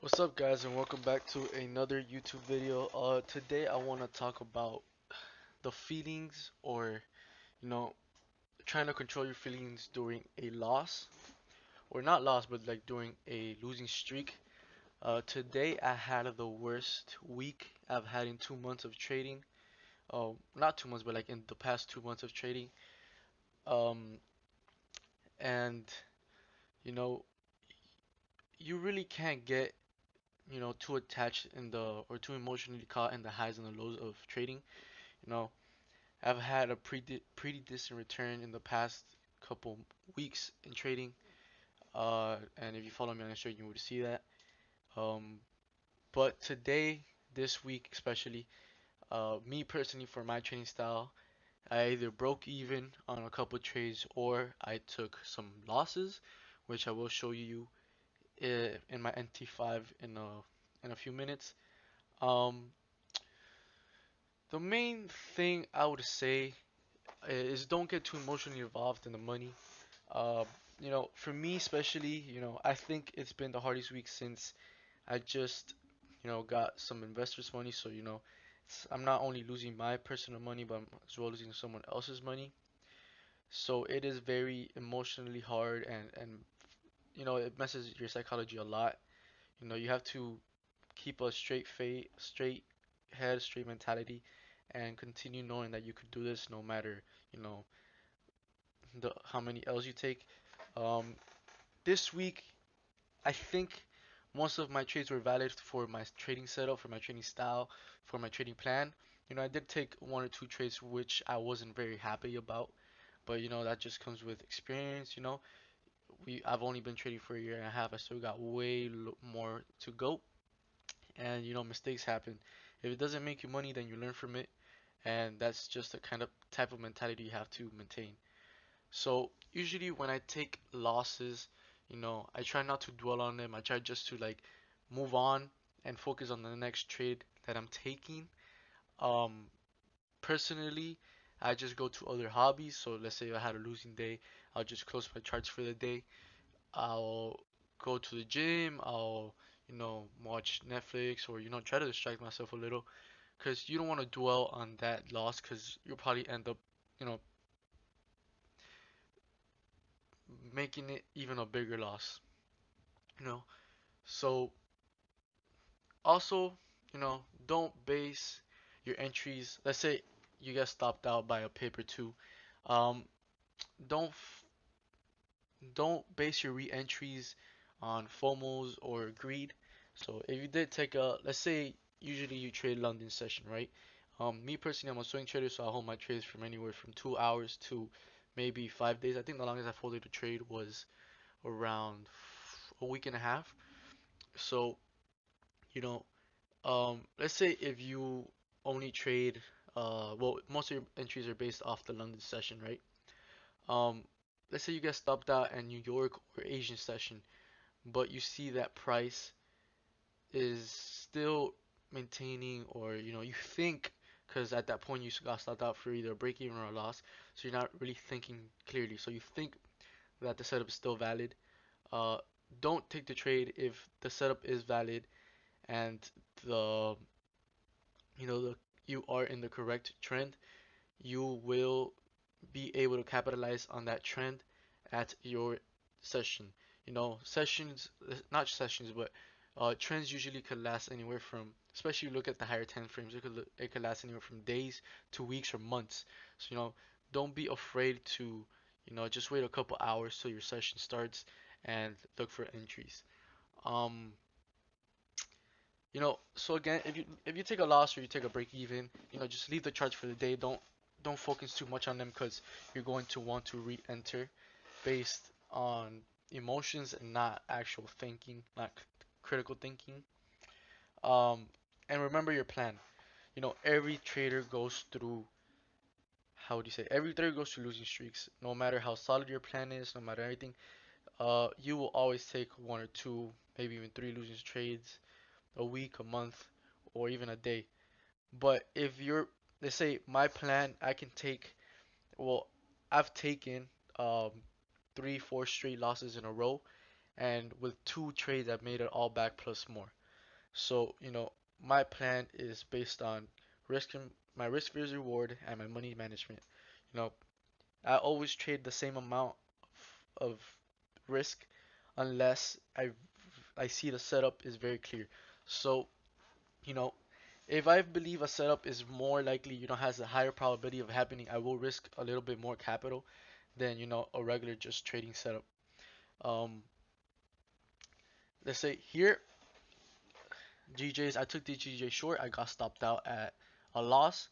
What's up, guys, and welcome back to another YouTube video. Today I want to talk about the feelings, or you know, trying to control your feelings during a loss, or not loss, but like during a losing streak. Today I had the worst week I've had in 2 months of trading. Not 2 months, but like in the past 2 months of trading. Um, and you know, you really can't get too attached in the or too emotionally caught in the highs and the lows of trading. You know, I've had a pretty decent return in the past couple weeks in trading. And if you follow me on Instagram, you would see that. Um, but today, this week especially, me personally, for my trading style, I either broke even on a couple trades or I took some losses, which I will show you in my NT5 in a few minutes. Um, the main thing I would say is don't get too emotionally involved in the money. Uh, for me especially, I think it's been the hardest week since I just, got some investors' money. So, I'm not only losing my personal money, but I'm as well losing someone else's money. So it is very emotionally hard, and it messes your psychology a lot. You have to keep a straight head, straight mentality, and continue knowing that you could do this no matter, you know, the how many L's you take. Um, this week, I think most of my trades were valid for my trading setup, for my trading style, for my trading plan. I did take one or two trades which I wasn't very happy about, but that just comes with experience. I've only been trading for a year and a half. I still got way more to go, and mistakes happen. If it doesn't make you money, then you learn from it, and that's just the kind of type of mentality you have to maintain. So usually when I take losses, I try not to dwell on them. I try just to like move on and focus on the next trade that I'm taking. Um, Personally, I just go to other hobbies. So let's say I had a losing day, I'll just close my charts for the day. I'll go to the gym. I'll watch Netflix, or try to distract myself a little, because you don't want to dwell on that loss, because you'll probably end up you know making it even a bigger loss. you know so also, don't base your entries. Let's say you get stopped out by a pip or two. um don't don't base your re-entries on FOMOs or greed. So if you did take a, let's say usually you trade London session, right? Me personally, I'm a swing trader, so I hold my trades from anywhere from 2 hours to maybe 5 days. I think the longest I've holded a trade was around a week and a half. So, you know, let's say if you only trade, well, most of your entries are based off the London session, right? Um, let's say you get stopped out in New York or Asian session, but you see that price is still maintaining, or you think, because at that point you got stopped out for either a break even or a loss, so you're not really thinking clearly. So you think that the setup is still valid. Uh, don't take the trade if the setup is valid and the the you are in the correct trend. You will be able to capitalize on that trend at your session. Sessions, not sessions, but trends usually could last anywhere from, especially look at the higher time frames, it could last anywhere from days to weeks or months. So, don't be afraid to, just wait a couple hours till your session starts and look for entries. Um, so again, if you take a loss or you take a break even, just leave the charts for the day. Don't focus too much on them, because you're going to want to re-enter based on emotions and not actual thinking, not critical thinking. Um, and remember your plan. Every trader goes through, how would you say, every trader goes through losing streaks. No matter how solid your plan is, no matter anything, you will always take one or two, maybe even three losing trades a week, a month, or even a day. But if you're, let's say my plan, I can take, well, I've taken um 3, 4 straight losses in a row, and with two trades I made it all back plus more. So, my plan is based on risk my risk versus reward and my money management. You know, I always trade the same amount of risk unless I see the setup is very clear. So, you know, if I believe a setup is more likely, has a higher probability of happening, I will risk a little bit more capital than, a regular just trading setup. Um, let's say here, GJs, I took the GJ short, I got stopped out at a loss,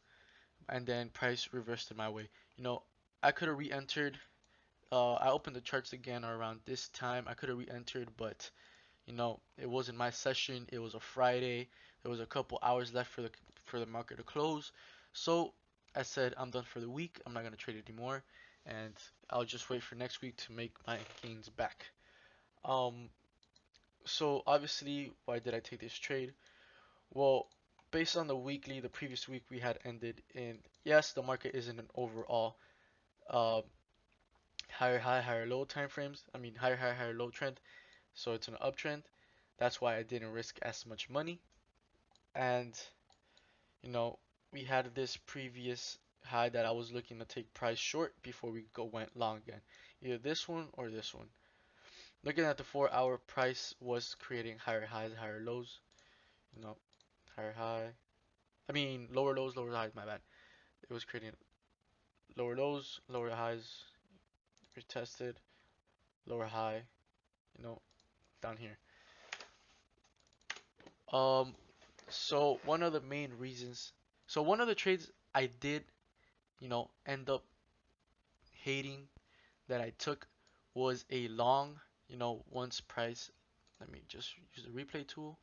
and then price reversed in my way. You know, I could have re-entered. I opened the charts again around this time. I could have re-entered, but it wasn't my session. It was a Friday. There was a couple hours left for the market to close. So I said I'm done for the week. I'm not gonna trade anymore, and I'll just wait for next week to make my gains back. Um, so obviously, why did I take this trade? Well, based on the weekly, the previous week we had ended in, yes, the market is in an overall uh, higher high, higher low time frames. I mean, higher high, higher low trend. So it's an uptrend. That's why I didn't risk as much money. And, you know, we had this previous high that I was looking to take price short before we went long again. Either this one or this one. Looking at the 4 hour, price was creating higher highs, higher lows. You know, higher high. I mean, lower lows, lower highs, my bad. It was creating lower lows, lower highs, retested, lower high, you know, down here. Um, so one of the main reasons, so one of the trades I did, end up hating that I took was a long, once price, let me just use the replay tool,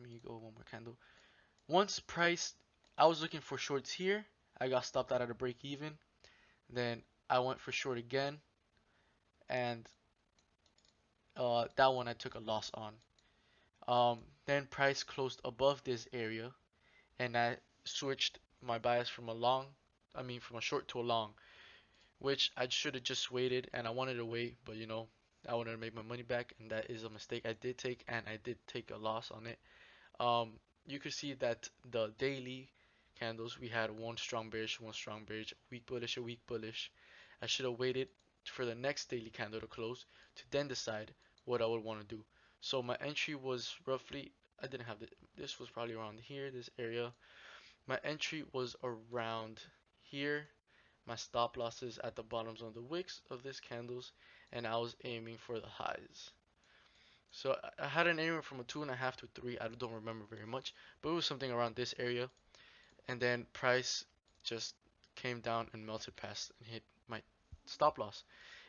let me go one more candle. Once price, I was looking for shorts here, I got stopped out at a break even, then I went for short again, and that one I took a loss on. Then price closed above this area, and I switched my bias from a short to a long, which I should have just waited, and I wanted to wait, but I wanted to make my money back, and that is a mistake I did take, and I did take a loss on it. Um, you could see that the daily candles, we had one strong bearish, a weak bullish. I should have waited for the next daily candle to close to then decide what I would want to do. So my entry was roughly, I didn't have this was probably around here, this area. My entry was around here. My stop losses at the bottoms of the wicks of these candles, and I was aiming for the highs. So I had an area from a 2.5 to 3. I don't remember very much, but it was something around this area. And then price just came down and melted past and hit my stop loss.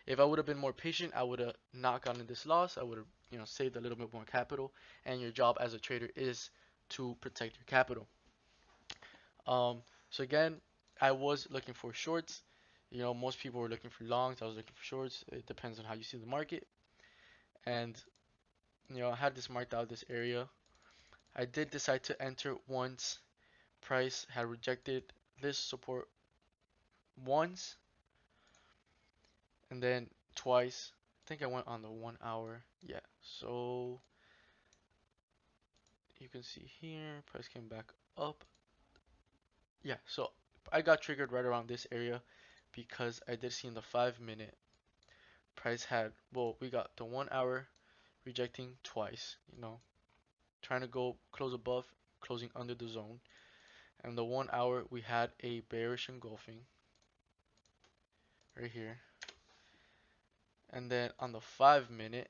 If I would have been more patient, I would have not gotten this loss. I would have, saved a little bit more capital. And your job as a trader is to protect your capital. So again, I was looking for shorts. Most people were looking for longs. I was looking for shorts. It depends on how you see the market. And I had this marked out this area. I did decide to enter once price had rejected this support once and then twice. I think I went on the 1 hour. Yeah, so you can see here price came back up. Yeah, so I got triggered right around this area because I did see in the 5 minute price had, well, we got the 1 hour rejecting twice, trying to go close above, closing under the zone. And the 1 hour we had a bearish engulfing right here. And then on the 5 minute,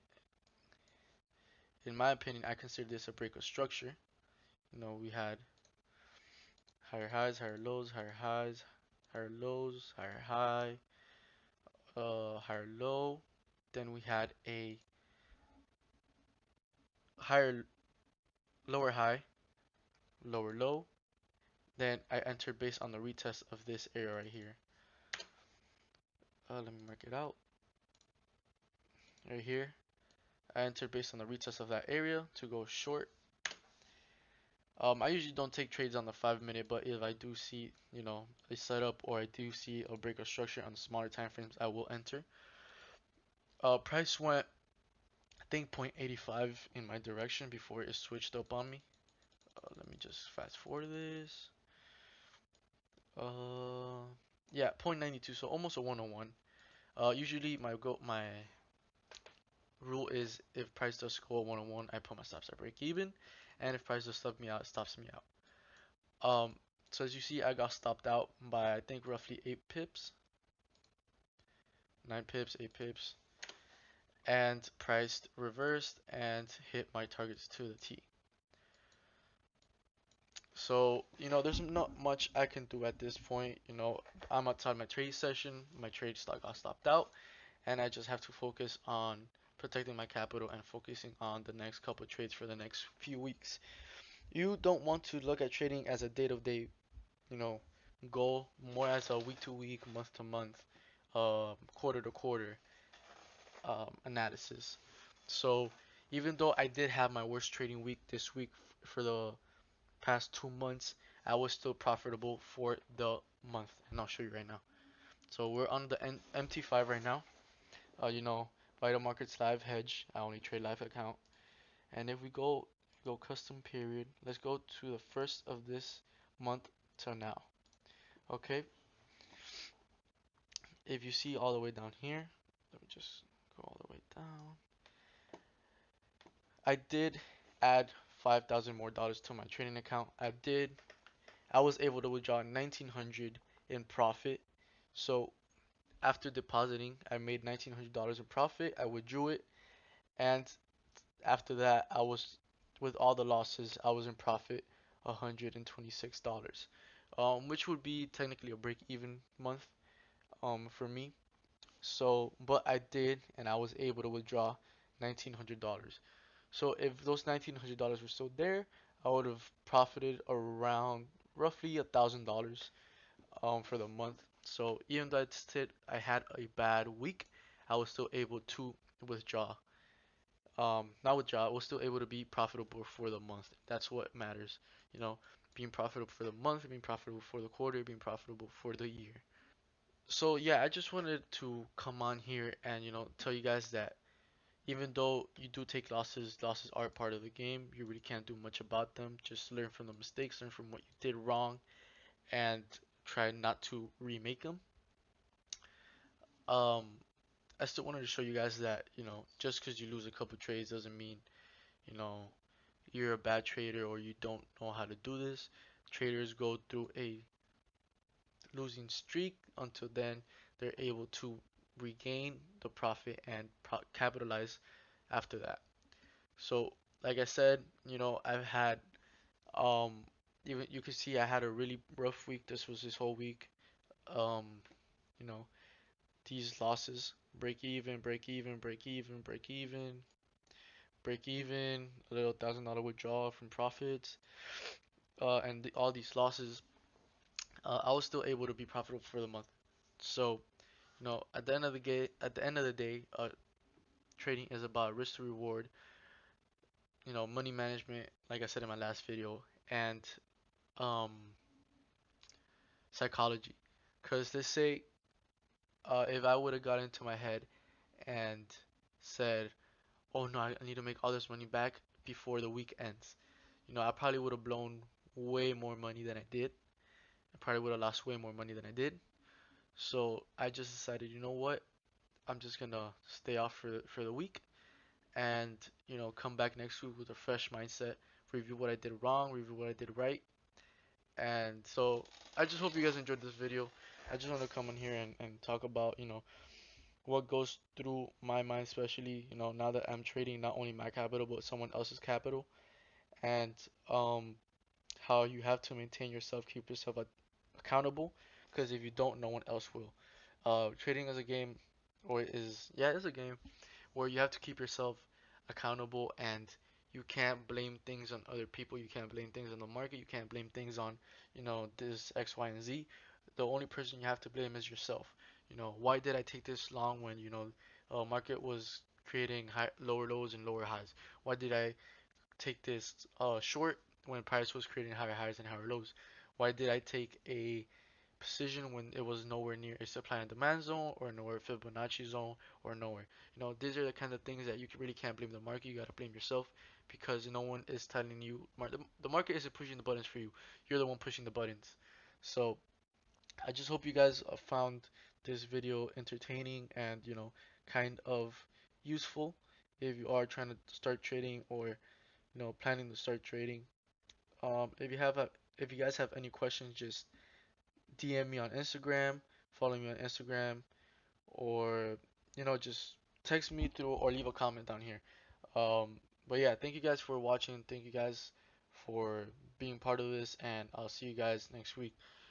in my opinion, I consider this a break of structure. We had higher highs, higher lows, higher highs, higher lows, higher high, higher low. Then we had a higher, lower high, lower low. Then I entered based on the retest of this area right here. Let me mark it out. Right here. I entered based on the retest of that area to go short. I usually don't take trades on the 5 minute, but if I do see, a setup or I do see a break of structure on the smaller time frames, I will enter. Price went think 0.85 in my direction before it switched up on me. Let me just fast forward this. Uh, yeah, 0.92, so almost a 101. Usually my rule is if price does go 101, I put my stops at break even, and if price does stop me out, it stops me out. Um, so as you see, I got stopped out by I think roughly 8 pips, 9 pips, 8 pips, and priced reversed and hit my targets to the T. So, there's not much I can do at this point. I'm outside my trade session, my trade stock got stopped out, and I just have to focus on protecting my capital and focusing on the next couple trades for the next few weeks. You don't want to look at trading as a day-to-day, you know, goal, more as a week-to-week, month-to-month, quarter-to-quarter analysis. So even though I did have my worst trading week this week for the past 2 months, I was still profitable for the month, and I'll show you right now. So we're on the MT5 right now. You know, Vital Markets Live Hedge. I only trade live account. And if we go custom period, let's go to the first of this month to now. Okay, if you see all the way down here, let me just go all the way down. I did add 5,000 more dollars to my trading account. I was able to withdraw 1,900 in profit. So after depositing, I made $1,900 in profit. I withdrew it, and after that, with all the losses, I was in profit $126, which would be technically a break-even month, for me. So, but I did, and I was able to withdraw $1,900. So if those $1,900 were still there, I would have profited around roughly $1,000, for the month. So even though I had a bad week, I was still able to withdraw. Not withdraw, I was still able to be profitable for the month. That's what matters, you know, being profitable for the month, being profitable for the quarter, being profitable for the year. So yeah, I just wanted to come on here and tell you guys that even though you do take losses, losses are part of the game. You really can't do much about them. Just learn from the mistakes, learn from what you did wrong, and try not to remake them. Um, I still wanted to show you guys that, just because you lose a couple trades doesn't mean, you know, you're a bad trader or you don't know how to do this. Traders go through a losing streak until then they're able to regain the profit and capitalize after that. So, like I said, I've had um even you can see I had a really rough week. This was this whole week. Um, you know, these losses, break even, break even, break even, break even, break even, a little $1,000 withdrawal from profits, and all these losses, I was still able to be profitable for the month. So, at the end of the day, trading is about risk to reward, money management, like I said in my last video, and um, psychology. Because they say, if I would have got into my head and said, "Oh no, I need to make all this money back before the week ends," I probably would have blown way more money than I did. I probably would have lost way more money than I did. So I just decided, you know what? I'm just gonna stay off for the week and come back next week with a fresh mindset, review what I did wrong, review what I did right. And so I just hope you guys enjoyed this video. I just want to come in here and talk about, what goes through my mind, especially, now that I'm trading not only my capital but someone else's capital, and um, how you have to maintain yourself, keep yourself accountable, because if you don't, no one else will. Trading is a game, yeah, it's a game where you have to keep yourself accountable, and you can't blame things on other people. You can't blame things on the market. You can't blame things on, this X, Y, and Z. The only person you have to blame is yourself. Why did I take this long when, market was creating lower lows and lower highs? Why did I take this short when price was creating higher highs and higher lows? Why did I take a position when it was nowhere near a supply and demand zone or nowhere Fibonacci zone or nowhere. These are the kind of things that you really can't blame the market. You gotta blame yourself because no one is telling you. The market isn't pushing the buttons for you. You're the one pushing the buttons. So I just hope you guys found this video entertaining and kind of useful if you are trying to start trading or planning to start trading. If you guys have any questions, just DM me on Instagram, follow me on Instagram, or just text me through or leave a comment down here. But yeah, thank you guys for watching. Thank you guys for being part of this, and I'll see you guys next week.